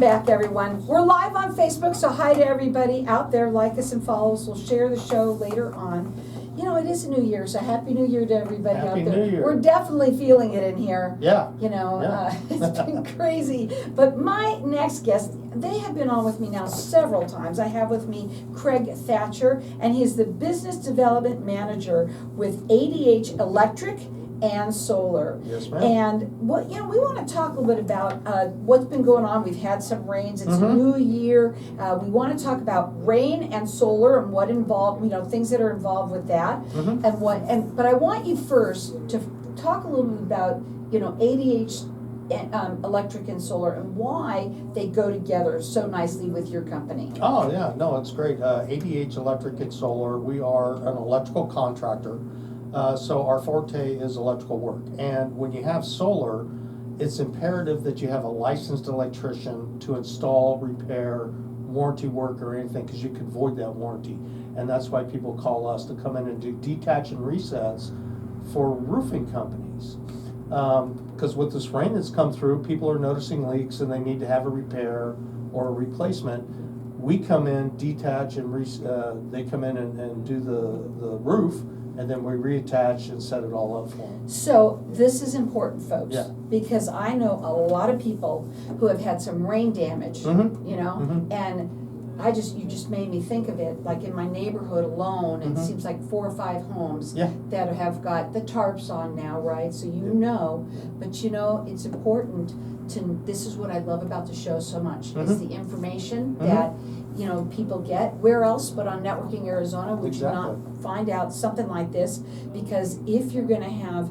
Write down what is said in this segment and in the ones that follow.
Back, everyone. We're live on Facebook, so hi to everybody out there. Like us and follow us. We'll share the show later on. You know, it is a new year, so Happy New Year to everybody Happy out there. New Year. We're definitely feeling it in here. Yeah. You know, Yeah. it's been crazy. But my next guest, they have been on with me now several times. I have with me Craig Thatcher, and he's the Business Development Manager with ADH Electric and Solar. Yes, ma'am. And what we want to talk a little bit about what's been going on. We've had some rains. It's a Mhm. new year. We want to talk about rain and solar and what involved, things that are involved with that. Mhm. But I want you first to talk a little bit about ADH electric and solar and why they go together so nicely with your company. Oh, yeah, no, it's great. ADH Electric and Solar, we are an electrical contractor. So our forte is electrical work. And when you have solar, it's imperative that you have a licensed electrician to install, repair, warranty work or anything, because you could void that warranty. And that's why people call us to come in and do detach and resets for roofing companies. Because with this rain that's come through, people are noticing leaks and they need to have a repair or a replacement. We come in, detach, and they come in and do the roof, and then we reattach and set it all up for them. So this is important, folks, Yeah. because I know a lot of people who have had some rain damage, Mhm. and you just made me think of it, like in my neighborhood alone, it Mhm. seems like 4 or 5 homes Yeah. that have got the tarps on now, right? So but it's important this is what I love about the show so much, is Mhm. the information Mhm. that people get. Where else but on Networking Arizona would you not Exactly. find out something like this? Because if you're going to have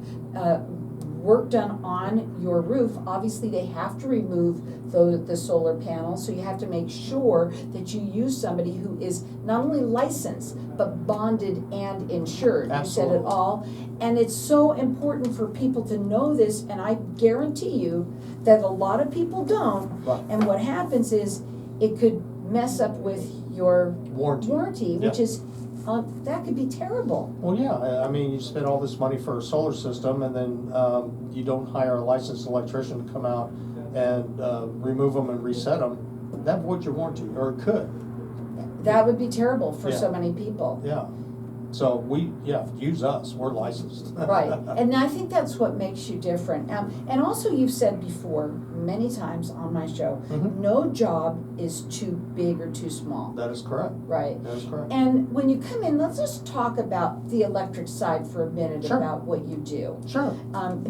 work done on your roof, obviously they have to remove the solar panels, so you have to make sure that you use somebody who is not only licensed but bonded and insured. Absolutely. You said it all, and it's so important for people to know this, and I guarantee you that a lot of people don't. Right. And what happens is it could mess up with your Warranty. which Yeah. is that could be terrible. Well, yeah, I mean, you spend all this money for a solar system, and then you don't hire a licensed electrician to come out and remove them and reset them. That voids your warranty, or it could. That would be terrible for Yeah. so many people. Yeah. So use us. We're licensed. Right, and I think that's what makes you different. And also, you've said before many times on my show, Mhm. no job is too big or too small. That is correct. Right. That is correct. And when you come in, let's just talk about the electric side for a minute. Sure. About what you do. Sure.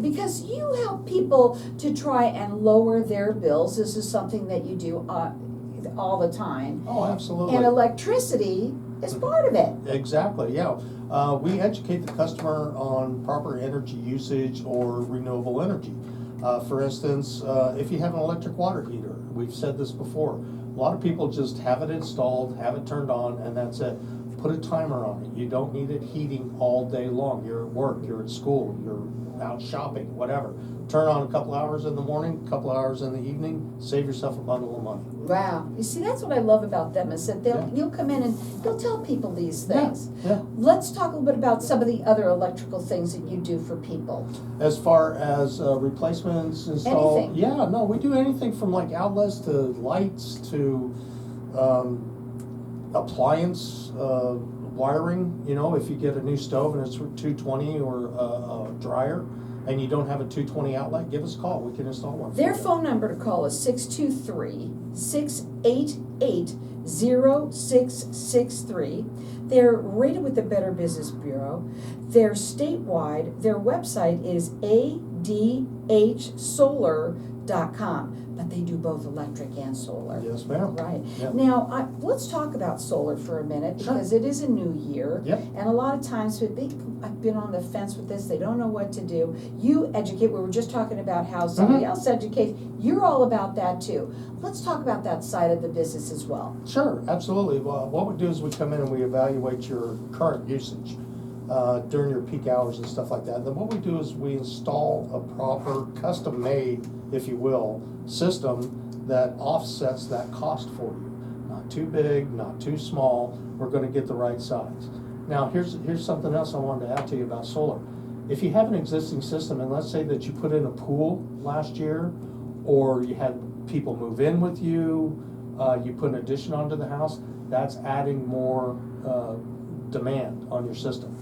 Because you help people to try and lower their bills. This is something that you do all the time. Oh, absolutely. And electricity is part of it. Exactly, yeah. We educate the customer on proper energy usage or renewable energy. For instance, if you have an electric water heater, we've said this before, a lot of people just have it installed, have it turned on, and that's it. Put a timer on it. You don't need it heating all day long. You're at work, you're at school, you're out shopping, whatever. Turn on a couple hours in the morning, a couple hours in the evening, save yourself a bundle of money. Wow. You see, that's what I love about them, is that you'll come in and you'll tell people these things. Yeah. Let's talk a little bit about some of the other electrical things that you do for people. As far as replacements installed, Anything. yeah, no, we do anything from like outlets to lights to appliance wiring. If you get a new stove and it's 220 or a dryer, and you don't have a 220 outlet, give us a call. We can install one. Their phone number to call is 623-688-0663. They're rated with the Better Business Bureau. They're statewide. Their website is ADHSOLAR.com. But they do both electric and solar. Yes, ma'am. Right. Yep. Now, let's talk about solar for a minute, because Sure. it is a new year. Yep. And a lot of times, I've been on the fence with this. They don't know what to do. You educate. We were just talking about how somebody else educates. You're all about that too. Let's talk about that side of the business as well. Sure, absolutely. Well, what we do is we come in and we evaluate your current usage during your peak hours and stuff like that. And then what we do is we install a proper custom-made, if you will, system that offsets that cost for you. Not too big, not too small. We're going to get the right size. Now, here's something else I wanted to add to you about solar. If you have an existing system, and let's say that you put in a pool last year, or you had people move in with you, you put an addition onto the house, that's adding more demand on your system.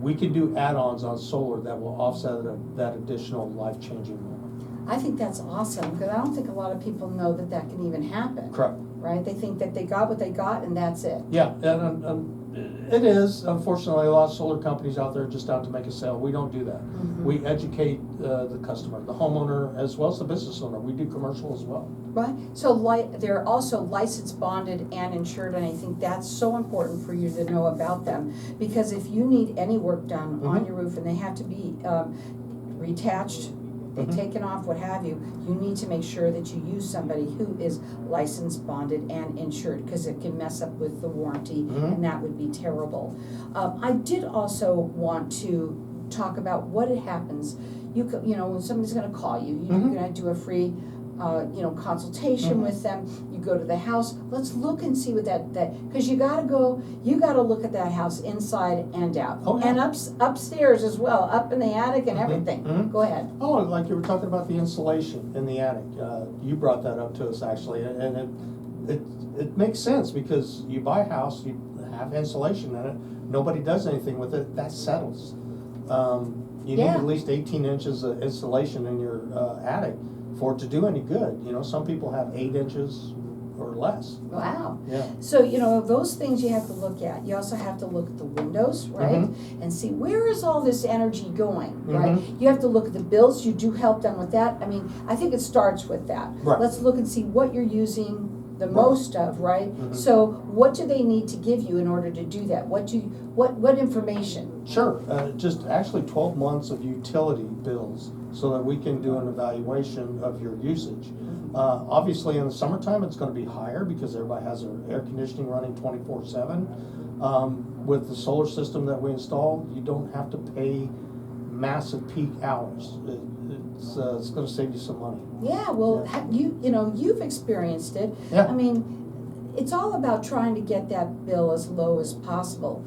We can do add-ons on solar that will offset that additional life-changing moment. I think that's awesome, because I don't think a lot of people know that that can even happen. Correct. Right? They think that they got what they got and that's it. Yeah, and it is. Unfortunately, a lot of solar companies out there are just out to make a sale. We don't do that. Mhm. We educate the customer, the homeowner, as well as the business owner. We do commercial as well. Right? So they're also licensed, bonded, and insured, and I think that's so important for you to know about them. Because if you need any work done on Mhm. your roof and they have to be reattached, Mhm. taken off, what have you, you need to make sure that you use somebody who is licensed, bonded, and insured, because it can mess up with the warranty, Mhm. and that would be terrible. I did also want to talk about what happens. You know, when somebody's going to call you, you're Mhm. going to do a free, consultation Mhm. with them. You go to the house. Let's look and see what that because you got to look at that house inside and out, Oh, yeah. and upstairs as well, up in the attic and Mhm. everything. Mhm. Go ahead. Oh, like you were talking about the insulation in the attic. You brought that up to us actually, and it makes sense because you buy a house, you have insulation in it, nobody does anything with it, that settles. You need Yeah. at least 18 inches of insulation in your attic for it to do any good. You know, some people have 8 inches or less. Wow. Yeah. So, those things you have to look at. You also have to look at the windows, right? Mhm. And see, where is all this energy going, right? Mhm. You have to look at the bills. You do help them with that. I mean, I think it starts with that. Right. Let's look and see what you're using the Right. most of, right? Mhm. So what do they need to give you in order to do that? What information? Sure, just actually 12 months of utility bills so that we can do an evaluation of your usage. Obviously in the summertime, it's gonna be higher because everybody has their air conditioning running 24/7. With the solar system that we installed, you don't have to pay massive peak hours. It's gonna save you some money. Yeah, well, Yeah. you've experienced it. Yeah. I mean, it's all about trying to get that bill as low as possible.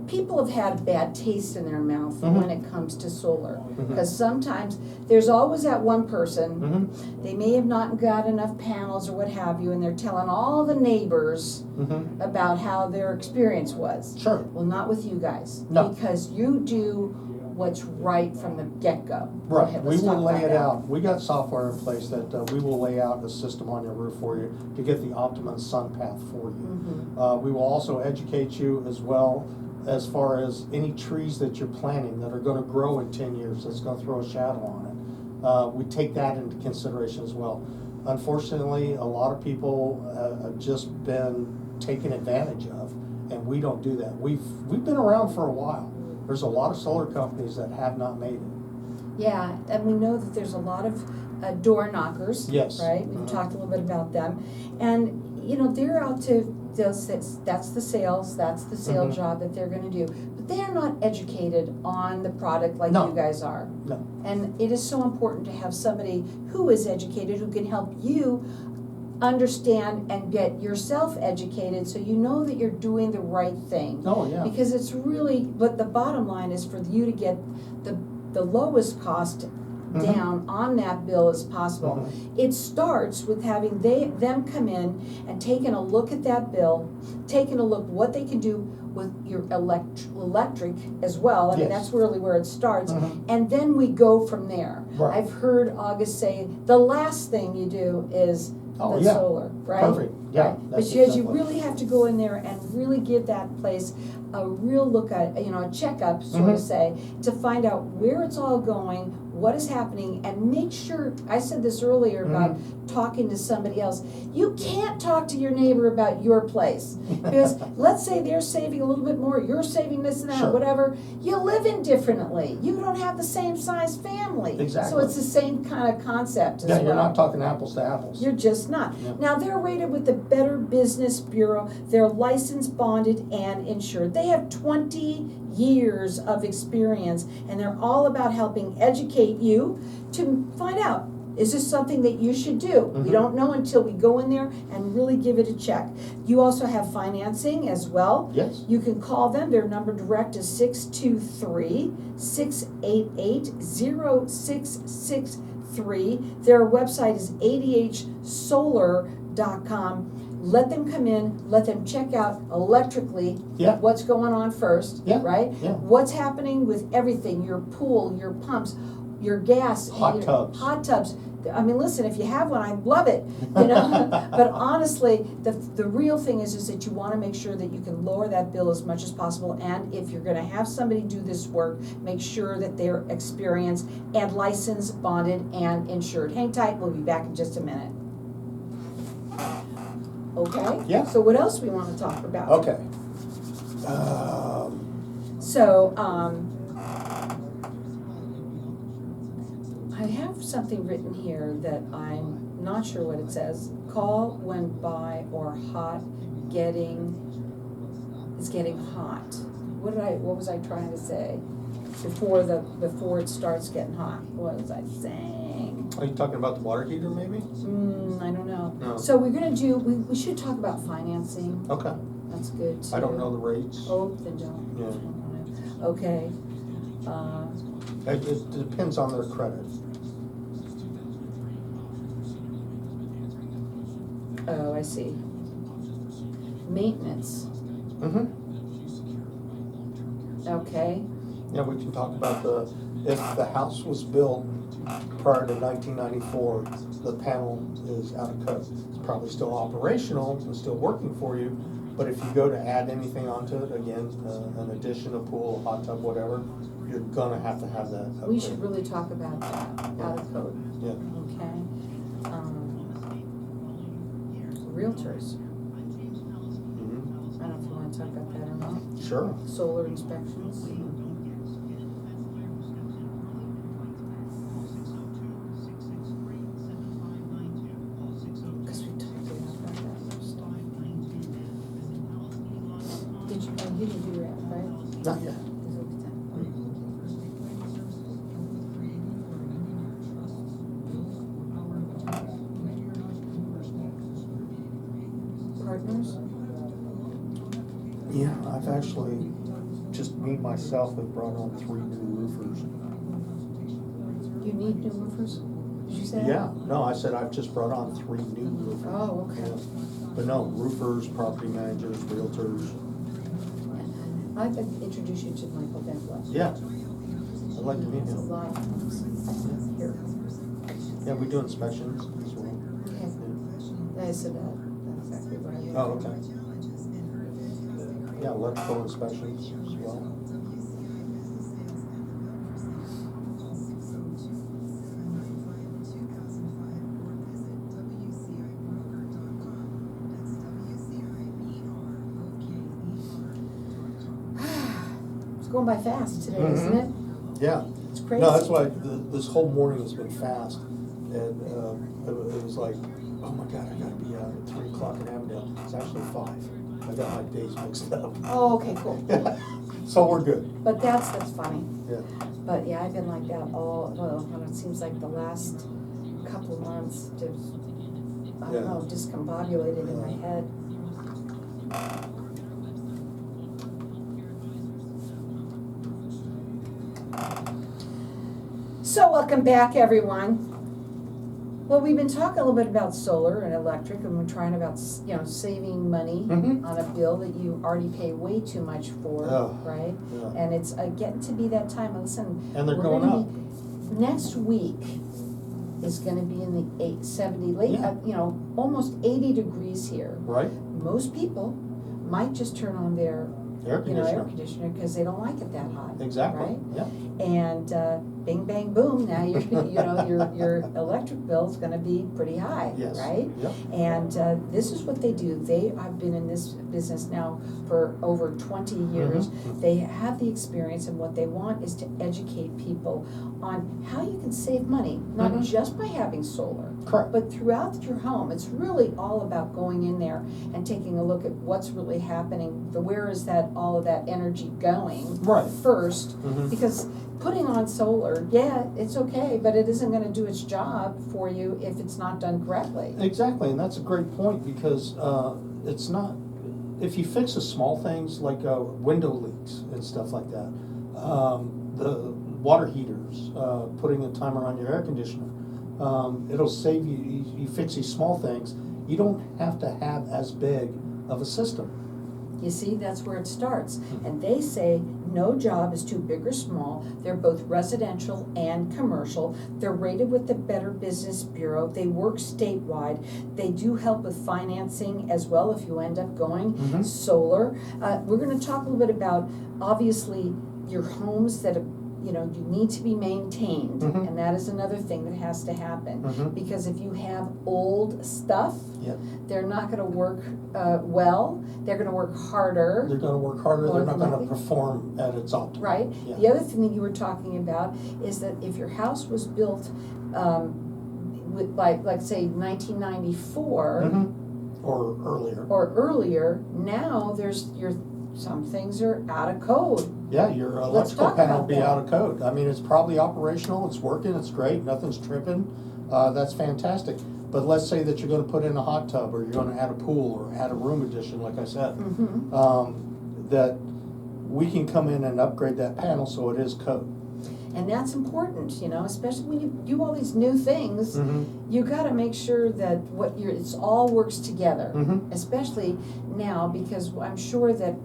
People have had a bad taste in their mouth Mhm. when it comes to solar, Mhm. because sometimes there's always that one person. Mm-hmm. They may have not got enough panels or what have you, and they're telling all the neighbors Mm-hmm. about how their experience was. Sure. Well, not with you guys, No. because you do what's right from the get-go. Go Right, ahead, we let's will talk lay about it that. out. We got software in place that we will lay out a system on your roof for you to get the optimum sun path for you. Mhm. We will also educate you as well as far as any trees that you're planting that are gonna grow in 10 years, that's gonna throw a shadow on it. We take that into consideration as well. Unfortunately, a lot of people have just been taken advantage of, and we don't do that. We've been around for a while. There's a lot of solar companies that have not made it. Yeah, and we know that there's a lot of door knockers. Yes. Right? We've Mhm. talked a little bit about them. And, they're out to, that's the sales, that's the sale Mhm. job that they're gonna do. But they're not educated on the product like No. you guys are. No. And it is so important to have somebody who is educated, who can help you understand and get yourself educated so you know that you're doing the right thing. Oh, yeah. Because it's really, but the bottom line is for you to get the lowest cost Mhm. down on that bill as possible. Mhm. It starts with having them come in and taking a look at that bill, taking a look what they can do with your electric as well. I mean, Yes. that's really where it starts. Mhm. And then we go from there. Right. I've heard August say, the last thing you do is Oh, the yeah. solar, right? Perfect. Yeah, Right. that's Because you exactly. really have to go in there and really give that place a real look at, a checkup, sort Mhm. of say, to find out where it's all going, what is happening, and make sure, I said this earlier about talking to somebody else. You can't talk to your neighbor about your place. Because let's say they're saving a little bit more, you're saving this and that, Sure. whatever. You live indifferently. You don't have the same size family. Exactly. So it's the same kind of concept as well. Yeah, you're not talking apples to apples. You're just not. Yeah. Now, they're rated with the Better Business Bureau. They're licensed, bonded, and insured. They have 20 years of experience, and they're all about helping educate you to find out, is this something that you should do? We Mhm. don't know until we go in there and really give it a check. You also have financing as well. Yes. You can call them. Their number direct is 623-688-0663. 3. Their website is adhsolar.com. Let them come in, let them check out electrically Yeah. what's going on first, Yeah, right? yeah. What's happening with everything, your pool, your pumps, your gas. Hot your tubs. Hot tubs. I mean, listen, if you have one, I love it, you know? But honestly, the real thing is that you wanna make sure that you can lower that bill as much as possible, and if you're gonna have somebody do this work, make sure that they're experienced and licensed, bonded, and insured. Hang tight, we'll be back in just a minute. Okay? Yeah. So what else we wanna talk about? Okay. So, I have something written here that I'm not sure what it says. Call when by or hot it's getting hot. What was I trying to say? Before it starts getting hot, what was I saying? Are you talking about the water heater maybe? I don't know. No. So we're gonna we should talk about financing. Okay. That's good too. I don't know the rates. Oh, then don't. Yeah. Okay. It depends on their credit. Oh, I see. Maintenance. Mm-hmm. Okay. Yeah, we can talk about if the house was built prior to 1994, the panel is out of code. It's probably still operational and still working for you, but if you go to add anything onto it, again, an addition, a pool, a hot tub, whatever, you're gonna have to have that upgrade. We should really talk about that, out of code. Yeah. Okay. Realtors. Mm-hmm. I don't know if you want to talk about that or not. Sure. Solar inspections. Because we talked about that first time. You didn't do that, right? Not yet. Partners? Yeah, I've actually, just me, myself, have brought on 3 new roofers. You need new roofers? Did you say that? Yeah, no, I said I've just brought on 3 new roofers. Oh, okay. Yeah. But no, roofers, property managers, realtors. I'd like to introduce you to Michael Benfleck. Yeah, I'd like to meet It's a him. lot of here. Yeah, we do inspections as well. Okay. I said that. That's exactly what I meant. Oh, okay. Yeah, electrical inspections as well. It's going by fast today, isn't it? Yeah. It's crazy. No, that's why this whole morning has been fast. And it was like, oh my God, I gotta be out at 3 o'clock in Avondale. It's actually 5. I got my days mixed up. Oh, okay, cool. So we're good. But that's funny. Yeah. But yeah, I've been like that it seems like the last couple of months, just, I don't know, discombobulated in my head. So welcome back, everyone. Well, we've been talking a little bit about solar and electric, and we're trying about, saving money Mhm. on a bill that you already pay way too much for, Oh, right? yeah. And it's getting to be that time. Listen, And they're we're going gonna up. next week is going to be in the 70, Yeah. almost 80 degrees here. Right? Most people might just turn on their Air air conditioner. conditioner because they don't like it that hot. Exactly. Right? Yeah. And bing, bang, boom, now your electric bill is going to be pretty high, Yes. right? Yep. And this is what they do. I've been in this business now for over 20 years. Mhm. They have the experience, and what they want is to educate people on how you can save money, not Mhm. just by having solar, Correct. but throughout your home. It's really all about going in there and taking a look at what's really happening, where is all of that energy going Right. first, Mhm. because putting on solar, yeah, it's okay, but it isn't gonna do its job for you if it's not done correctly. Exactly, and that's a great point because it's not, if you fix the small things like window leaks and stuff like that, the water heaters, putting a timer on your air conditioner, It'll save you fix these small things. You don't have to have as big of a system. You see, that's where it starts. And they say no job is too big or small. They're both residential and commercial. They're rated with the Better Business Bureau. They work statewide. They do help with financing as well if you end up going solar. We're going to talk a little bit about, obviously, your homes that you need to be maintained, and that is another thing that has to happen. Because if you have old stuff, they're not going to work well. They're going to work harder. They're going to work harder. They're not going to perform at its optimum. Right. Yeah. The other thing that you were talking about is that if your house was built with, like say 1994 or earlier, now some things are out of code. Yeah, your electrical panel will be out of code. I mean, it's probably operational, it's working, it's great, nothing's tripping. That's fantastic. But let's say that you're going to put in a hot tub, or you're going to add a pool, or add a room addition, like I said, that we can come in and upgrade that panel so it is code. And that's important, especially when you do all these new things. You got to make sure that it's all works together, especially now, because I'm sure that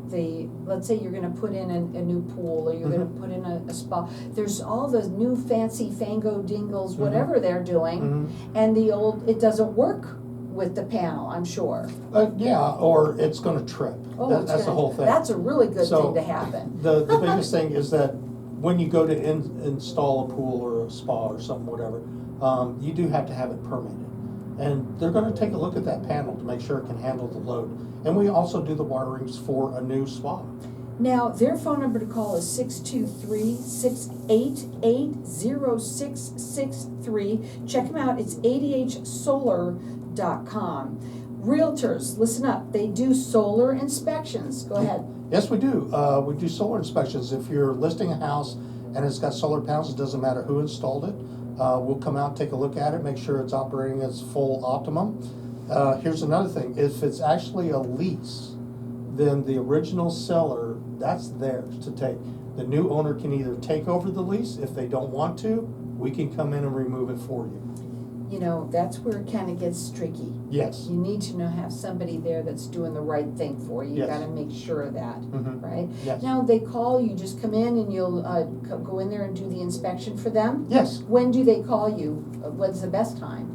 let's say you're going to put in a new pool, or you're going to put in a spa. There's all those new fancy fango dingles, whatever they're doing, and the old, it doesn't work with the panel, I'm sure. Yeah, or it's going to trip. That's the whole thing. That's a really good thing to happen. The biggest thing is that when you go to install a pool or a spa or something, whatever, you do have to have it permitted. And they're going to take a look at that panel to make sure it can handle the load. And we also do the wirings for a new spa. Now, their phone number to call is 623-688-0663. Check them out. It's ADHSOLAR.com. Realtors, listen up. They do solar inspections. Go ahead. Yes, we do. We do solar inspections. If you're listing a house and it's got solar panels, it doesn't matter who installed it. We'll come out, take a look at it, make sure it's operating at its full optimum. Here's another thing. If it's actually a lease, then the original seller, that's theirs to take. The new owner can either take over the lease. If they don't want to, we can come in and remove it for you. That's where it kind of gets tricky. Yes. You need to have somebody there that's doing the right thing for you. You got to make sure of that, right? Yes. Now, they call you, just come in and you'll go in there and do the inspection for them? Yes. When do they call you? What's the best time?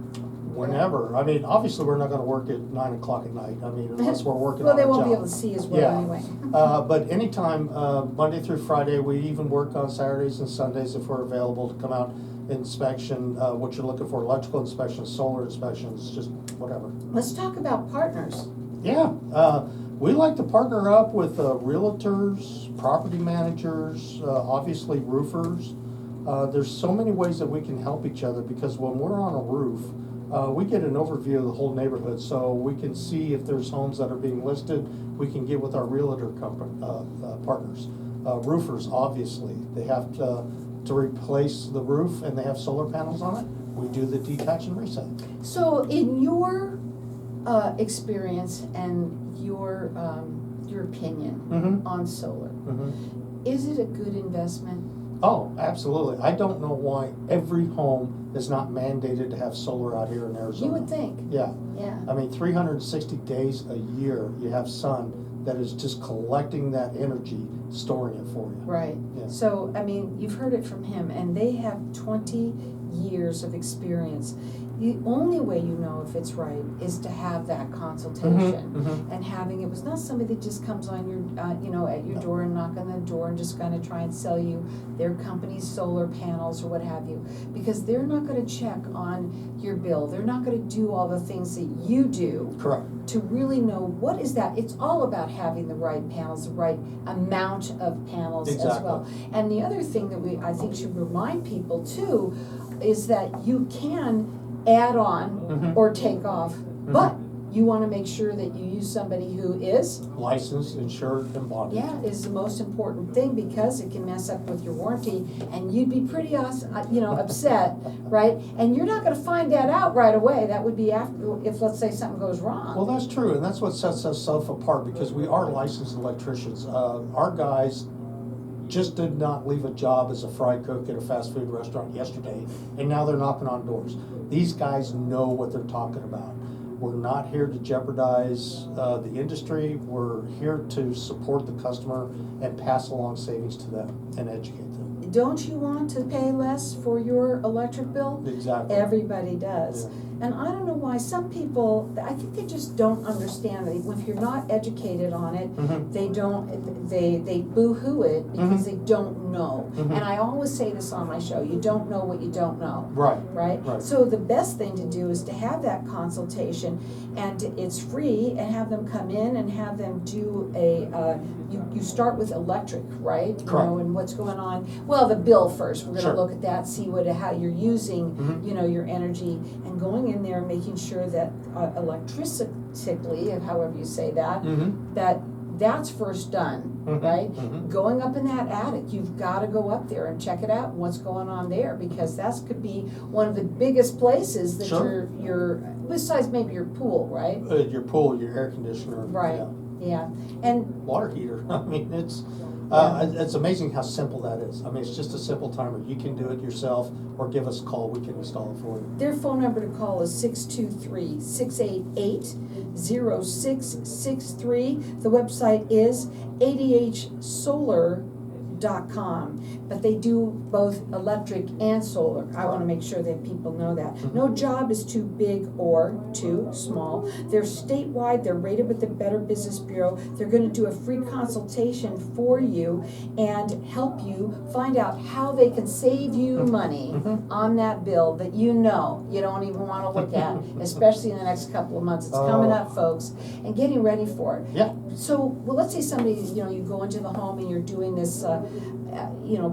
Whenever. I mean, obviously, we're not going to work at 9 o'clock at night. I mean, unless we're working on a job. Well, they won't be able to see as well anyway. But anytime, Monday through Friday, we even work on Saturdays and Sundays if we're available to come out. Inspection, what you're looking for, electrical inspections, solar inspections, just whatever. Let's talk about partners. Yeah, we like to partner up with realtors, property managers, obviously roofers. There's so many ways that we can help each other, because when we're on a roof, we get an overview of the whole neighborhood, so we can see if there's homes that are being listed. We can get with our realtor partners. Roofers, obviously, they have to replace the roof and they have solar panels on it. We do the detach and reset. So in your experience and your opinion on solar, is it a good investment? Oh, absolutely. I don't know why every home is not mandated to have solar out here in Arizona. You would think. Yeah. Yeah. I mean, 360 days a year you have sun that is just collecting that energy, storing it for you. Right. Yeah. So, I mean, you've heard it from him, and they have 20 years of experience. The only way you know if it's right is to have that consultation, and having it was not somebody that just comes on your, at your door and knock on the door and just kind of try and sell you their company's solar panels or what have you, because they're not going to check on your bill. They're not going to do all the things that you do. Correct. To really know what is that. It's all about having the right panels, the right amount of panels as well. And the other thing that I think should remind people too is that you can add on or take off, but you want to make sure that you use somebody who is licensed, insured, and bonded. Yeah, is the most important thing, because it can mess up with your warranty, and you'd be pretty upset, right? And you're not going to find that out right away. That would be after, if let's say something goes wrong. Well, that's true, and that's what sets us apart, because we are licensed electricians. Our guys just did not leave a job as a fry cook at a fast food restaurant yesterday, and now they're knocking on doors. These guys know what they're talking about. We're not here to jeopardize the industry. We're here to support the customer and pass along savings to them and educate them. Don't you want to pay less for your electric bill? Exactly. Everybody does. Yeah. And I don't know why some people, I think they just don't understand that if you're not educated on it, Mhm. they boo-hoo it because Mhm. they don't know. Mhm. And I always say this on my show, you don't know what you don't know. Right. Right? Right. So the best thing to do is to have that consultation, and it's free, and have them come in and have them do you start with electric, right? You Correct. know, and what's going on. Well, the bill first, we're gonna Sure. look at that, see how you're using, Mhm. you know, your energy, and going in there and making sure that electrically, however you say that, Mhm. that's first done, Mhm. right? Mhm. Going up in that attic, you've gotta go up there and check it out and what's going on there, because that could be one of the biggest places that Sure. you're, besides maybe your pool, right? Your pool, your air conditioner. Right. Yeah. Yeah, and Water heater. I mean, it's amazing how simple that is. I mean, it's just a simple timer. You can do it yourself, or give us a call. We can install it for you. their phone number to call is 623-688-0663. The website is ADH SOLAR.com, but they do both electric and solar. I want to make sure that people know that. No job is too big or too small. They're statewide, they're rated with the Better Business Bureau. They're going to do a free consultation for you and help you find out how they can save you money on that bill that you know you don't even want to look at, especially in the next couple of months. It's coming up, folks, and getting ready for it. Yeah. So, well, let's say somebody, you know, you go into the home and you're doing this,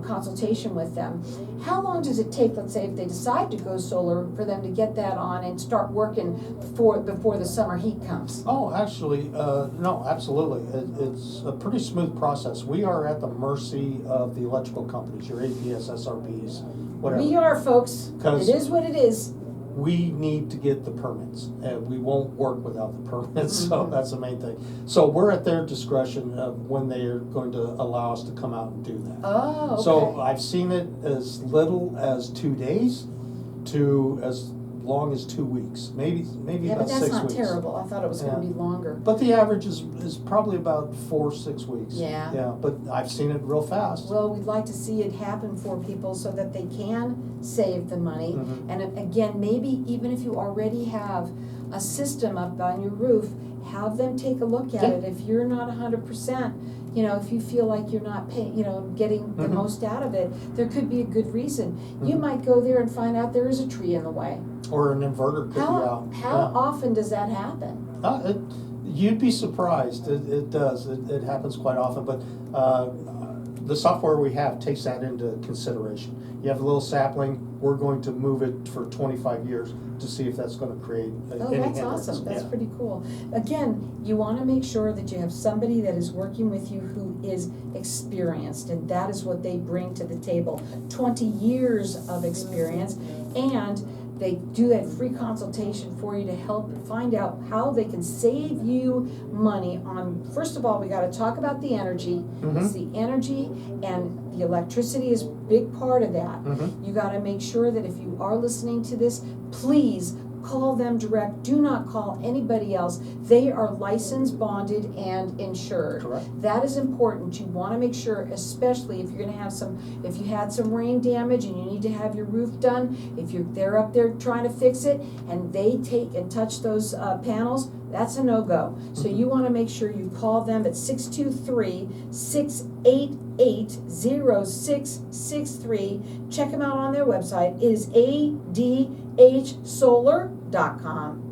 consultation with them. How long does it take, let's say, if they decide to go solar, for them to get that on and start working before the summer heat comes? Oh, actually, no, absolutely. It's a pretty smooth process. We are at the mercy of the electrical companies, your APS, SRBs, whatever. We are, folks. 'Cause It is what it is. we need to get the permits, and we won't work without the permits, so Mhm. that's the main thing. So we're at their discretion of when they are going to allow us to come out and do that. Oh, okay. So I've seen it as little as 2 days to as long as 2 weeks, maybe Yeah, about but 6 that's weeks. not terrible. I thought it was gonna Yeah. be longer. But the average is probably about 4-6 weeks. Yeah. Yeah, but I've seen it real fast. Well, we'd like to see it happen for people so that they can save the money. Mhm. And again, maybe even if you already have a system up on your roof, have them take a look at Yeah. it. If you're not 100%, you know, if you feel like you're not paying, you know, getting the Mhm. most out of it, there could be a good reason. You Mhm. might go there and find out there is a tree in the way. Or an inverter could be out. How Yeah. often does that happen? You'd be surprised. It does. It happens quite often. But the software we have takes that into consideration. You have a little sapling. We're going to move it for 25 years to see if that's going to create Oh, any that's hindrance. awesome. That's Yeah. pretty cool. Again, you want to make sure that you have somebody that is working with you who is experienced, and that is what they bring to the table. 20 years of experience, and they do that free consultation for you to help find out how they can save you money on, first of all, we got to talk about the energy. It's the energy, and the electricity is a big part of that. Mhm. You got to make sure that if you are listening to this, please call them direct. Do not call anybody else. They are licensed, bonded, and insured. Correct. That is important. You want to make sure, especially if you're going to have if you had some rain damage and you need to have your roof done, if they're up there trying to fix it and they take and touch those panels, that's a no-go. So Mhm. you want to make sure you call them at 623-688-0663. Check them out on their website. It is ADHSolar.com.